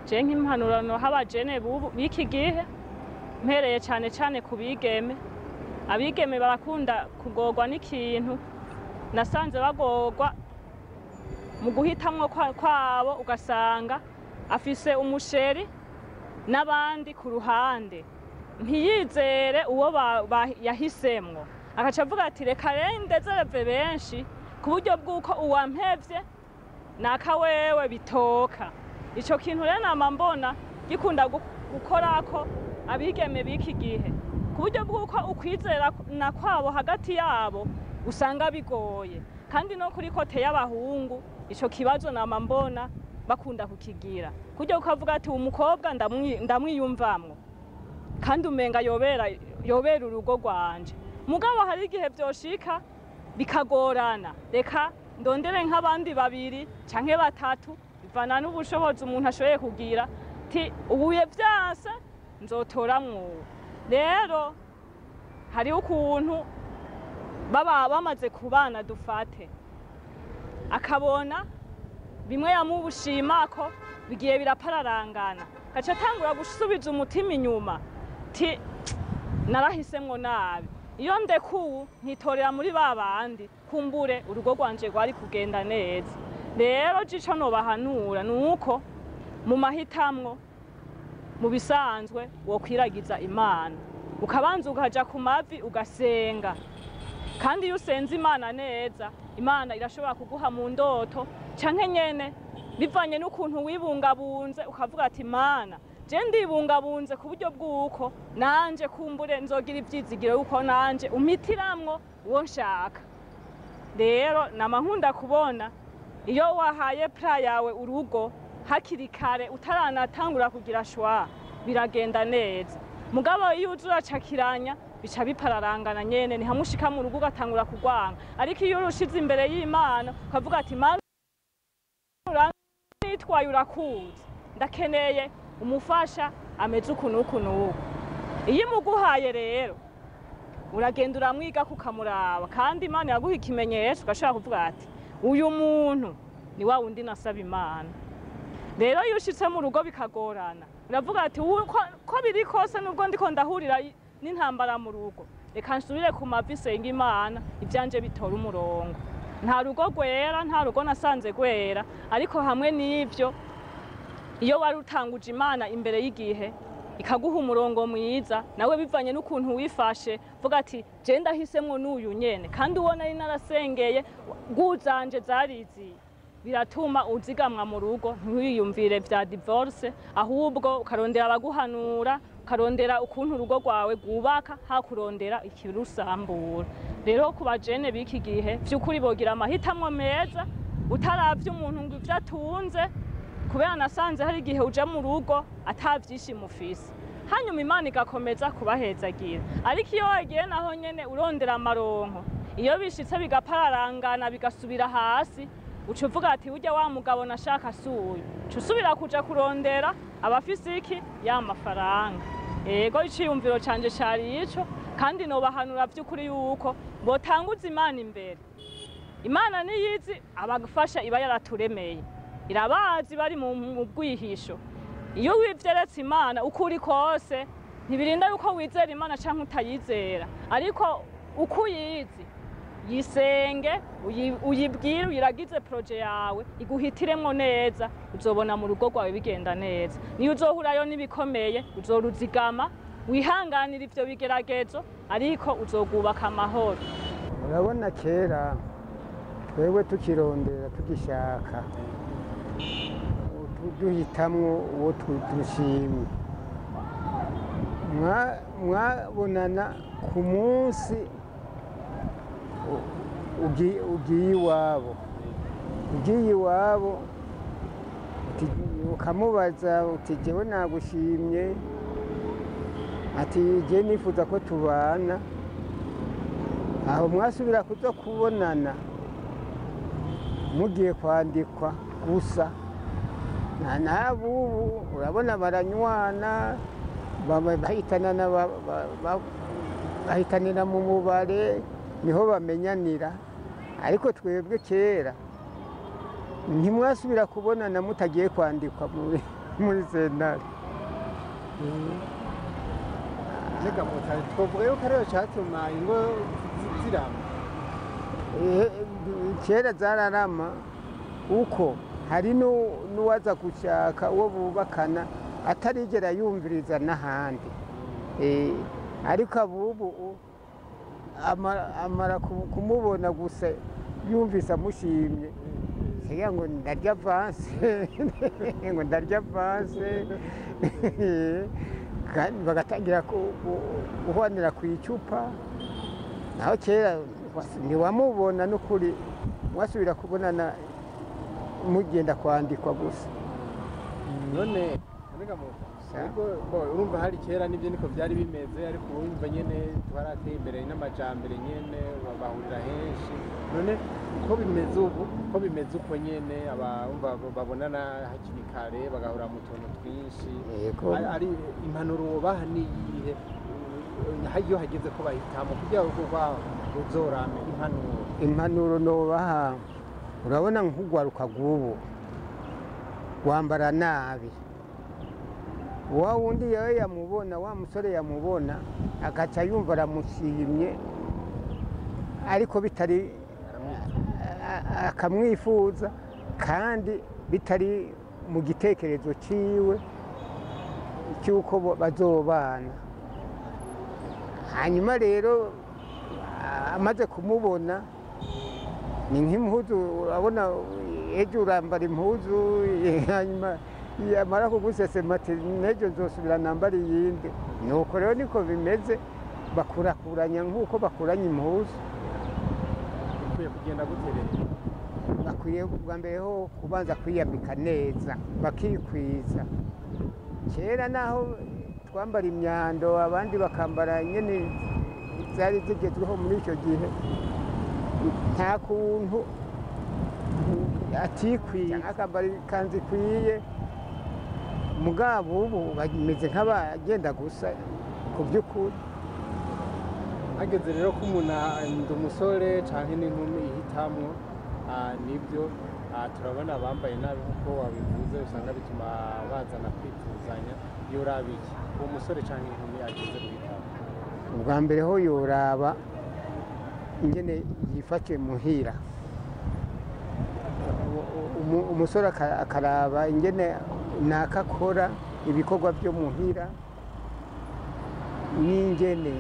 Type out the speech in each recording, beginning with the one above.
je nk'impanurano h'abajene b'iki gihe mpereye cane ku bigeme. Abigeme barakunda kugorwa n'ikintu, nasanze bagorwa mu guhitamwo kwabo, ugasanga afise umusheri n'abandi ku ruhande, ntiyizere uwo yahisemwo, agaca avuga ati reka ndezereve benshi ku buryo bw'uko uwampevye naka wewe bitoka. Ico kintu rero nama mbona gikunda gukorako abigeme b'iki gihe, ku buryo bw'uko ukwizera na kwabo hagati yabo usanga bigoye, kandi no kuri kote y'abahungu ico kibazo nama mbona bakunda kukigira, kurya ukavuga ati umukobwa ndamwiyumvamwo kandi umenga yobera urugo rwanje, mugabo hari igihe vyoshika bikagorana, reka ndondere nk'abandi babiri canke batatu bivana n'ubushobozi umuntu ashoboye kugira, ti ubuye vyase nzotoramwo. Rero hari ukuntu baba bamaze kubana, dufate akabona bimwe yamubushimako bigiye birapararangana, gaca atangura gusubiza umutima inyuma, ti narahisemwo nabi, iyo ndekuwe nkitorera muri babandi kumbure urugo rwanje rwari kugenda neza. Rero jico nobahanura nuko mu mahitamwo mu bisanzwe wokwiragiza Imana, ukabanza ukaja ku mavi ugasenga, kandi iyo usenze Imana neza, Imana irashobora kuguha mu ndoto canke nyene bivanye n'ukuntu wibungabunze, ukavuga ati Imana je ndibungabunze ku buryo bw'uko nanje kumbure nzogira ivyizigiro yuko nanje umitiramwo uwo nshaka. Rero nama nkunda kubona iyo wahaye pra yawe urugo hakiri kare utaranatangura kugira shwa biragenda neza, mugabo iyo uzuracakiranya bica bipararangana nyene, nihamushika mu rugo ugatangura kugwanga. Ariko iyo urushize imbere y'Imana ukavuga ati Mana nitwaye urakuzi, ndakeneye umufasha ameze ukuntu ukuntu, iyo imuguhaye rero uragenda uramwiga kukamuraba, kandi Imana yaguha ikimenyetso ugashobora kuvuga ati uyu muntu ni wa wundi nasaba Imana. Rero iyo ushitse mu rugo bikagorana, uravuga ati ko biri kose nubwo ndiko ndahurira n'intambara mu rugo, reka nsubire ku mavi senga Imana ivyanje bitora umurongo. Nta rugo rwera, nta rugo nasanze rwera, ariko hamwe n'ivyo iyo wari utanguje Imana imbere y'igihe ikaguha umurongo mwiza, nawe bivanye n'ukuntu wifashe vuga ati je ndahisemwo n'uyu nyene, kandi uwo nari narasengeye guzanje zariziye, biratuma uzigamwa mu rugo, ntiwiyumvire vya divorce, ahubwo ukarondera abaguhanura, ukarondera ukuntu urugo rwawe rwubaka, hakurondera ikirusambura. Rero ku bajene b'iki gihe vy'ukuri bogira amahitamwo meza, utaravye umuntu ngo ivyo atunze, kubera nasanze hari igihe uja mu rugo atavyinshi mufise, hanyuma Imana igakomeza kubahezagira. Ariko iyo wagiye naho nyene urondera amaronko, iyo bishitse bigapararangana bigasubira hasi, uca uvuga ati burya wa mugabo nashaka suyu, uca usubira kuja kurondera abafise iki ya mafaranga. Ego iciyumviro canje cari ico, kandi nobahanura vy'ukuri yuko botanguza Imana imbere. Imana niyizi abagufasha iba yaraturemeye, irabazi bari mu bwihisho. Iyo wivyeretse Imana uko uri kose, ntibirinda yuko wizera Imana canke utayizera, ariko uko uyizi yisenge, uyibwire, uyiragize proje yawe, iguhitiremwo neza, uzobona mu rugo rwawe bigenda neza. Niyo uzohurayo n'ibikomeye uzoruzigama, wihanganira ivyo bigeragezo, ariko uzogubaka amahoro. Urabona kera twebwe tukirondera tugishaka duhitamwo uwo dushimye, mwabonana ku munsi ugiye iwabo ukamubaza uti jewe nagushimye, ati je nifuza ko tubana, aho mwasubira kuza kubonana mugiye kwandikwa gusa. Nabubu urabona baranywana, bahitanira mu mubare, niho bamenyanira. Ariko twebwe kera ntimwasubira kubonana mutagiye kwandikwa muri sentare. Mbega mutari twovuga yuko ariyo catuma ingo zirama. Kera zararama uko hari n'uwaza gushaka uwo bubakana atarigera yumviriza n'ahandi. Ariko abubu amara kumubona gusa yumvise amushimye siya ngo ndarya avanse ngo ndarya avanse kandi bagatangira guhwanira ku icupa. Naho kera ntiwamubona n'ukuri wasubira kubonana mugenda kwandikwa gusa. None urumva hari kera nibyo niko byari bimeze, ariko urumva nyene twarateye imbere n'amajambere nyene bahurira henshi. None uko bimeze ubu, uko bimeze uko nyene abumva babonana hakiri kare bagahura mu tuntu twinshi, ari impanuro baha niyihe iyo hageze ko bahitamo kugira ngo uzorame impanuro nobaha? Urabona nk'ugwaruka rw'ubu wambara nabi, wa wundi yawe yamubona, wa musore yamubona agaca yumva aramushimye ariko bitari akamwifuza kandi bitari mu gitekerezo ciwe cy'uko bazobana. Hanyuma rero amaze kumubona ni nk'impuzu, urabona ejo urambara impuzu hanyuma yamara kugusesema ati nejo nzosubira nambara iyindi. Nuko rero niko bimeze, bakurakuranya nk'uko bakuranya impuzu. Ukwiye kugenda guterera, bakwiye bwa mbere ho kubanza kwiyambika neza bakikwiza. Kera naho twambara imyando abandi bakambara nyene zari zigezweho muri icyo gihe, nta kuntu atikwiye akambara ikanzu ikwiye. Mugabo ubu bameze nk'abagenda gusa ku by'ukuri. Hageze rero ko umuntu ndi umusore canke n'inkumi ihitamwo nibyo turabona abambaye nabi nk'uko wabivuze, usanga bituma bazana kwifuzanya. Yoraba iki uwo musore canke inkumi ageze guhitamo? Ubwa mbere ho yoraba ingene yifashe muhira. Umusore akaraba ingene nakakora ibikorwa byo muhira, n'ingene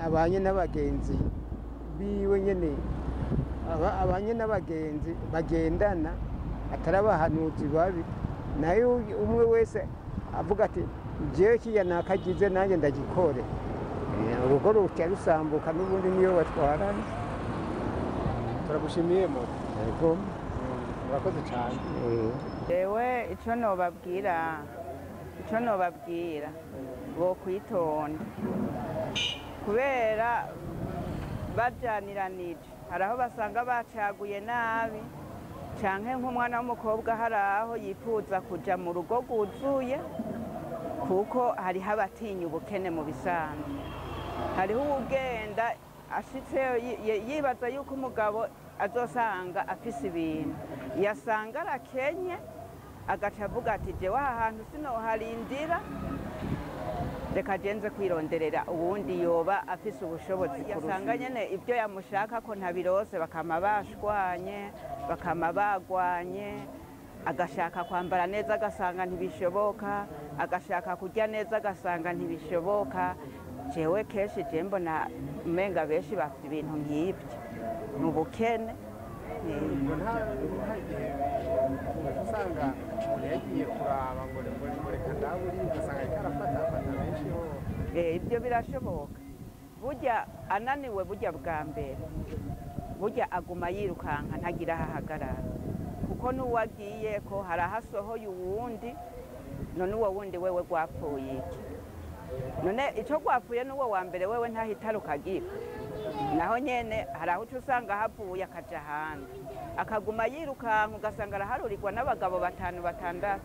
abanye n'abagenzi biwe nyene abanye n'abagenzi bagendana atari abahanuzi babi. Nayo umwe wese avuga ati jewe kiya nakagize nanjye ndagikore, urugo ruca rusambuka n'ubundi niyo batwarana. Turagushimiye mo. Yego, murakoze cyane. Ewe icyo nobabwira bo kwitonda, kubera bajaniranije hari aho basanga bacaguye nabi, canke nk'umwana w'umukobwa hari aho yifuza kuja mu rugo rwuzuye, kuko hariho abatinya ubukene. Mu bisanzwe hariho uwugenda ashitse yibaza yuko umugabo azosanga afise ibintu, yasanga arakenye agaca avuga ati jewe aha hantu sinoharindira, reka jenze kwironderera uwundi yoba afise ubushobozi. Yasanga nyene ibyo yamushaka ko ntabirose, bakama bashwanye, bakama bagwanye, agashaka kwambara neza agasanga ntibishoboka, agashaka kurya neza agasanga ntibishoboka. Jewe kenshi je mbona umenga benshi bafite ibintu nk'ibyo, ni ubukene. Usanga umuntu yagiye kuraba ngo reka ndaburi, ugasanga ariko arafatafata benshi ho. Ibyo birashoboka. Burya ananiwe, burya bwa mbere burya aguma yirukanka ntagira aho ahagarara, kuko n'uwagiye ko hari aho asohoye uwundi, none uwo wundi wewe gwapfuye iki? None icyo gwapfuye n'uwo wa mbere wewe ntahitara ukagira. Naho nyene hari aho usanga havuye akaja ahandi, akaguma yirukanka ugasanga araharurirwa n'abagabo 5 6.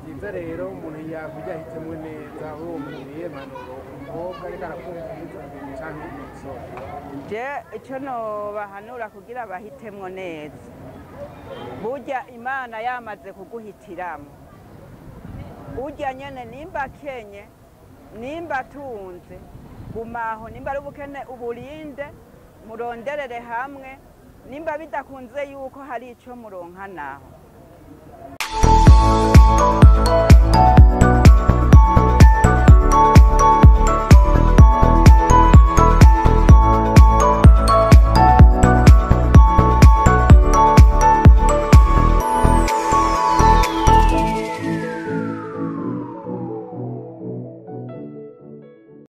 Byiza rero umuntu yakurya ahitemwe neza, uwo muntu yiyemanuro umukobwa ariko arakumva cyangwa bapfasoni? je icyo nobahanura kugira bahitemwo neza, burya imana yamaze kuguhitiramo, urya nyene nimba akenye nimba atunze gumaho, nimba ari ubukene uburinde muronderere hamwe, nimba bidakunze yuko hari ico muronka naho.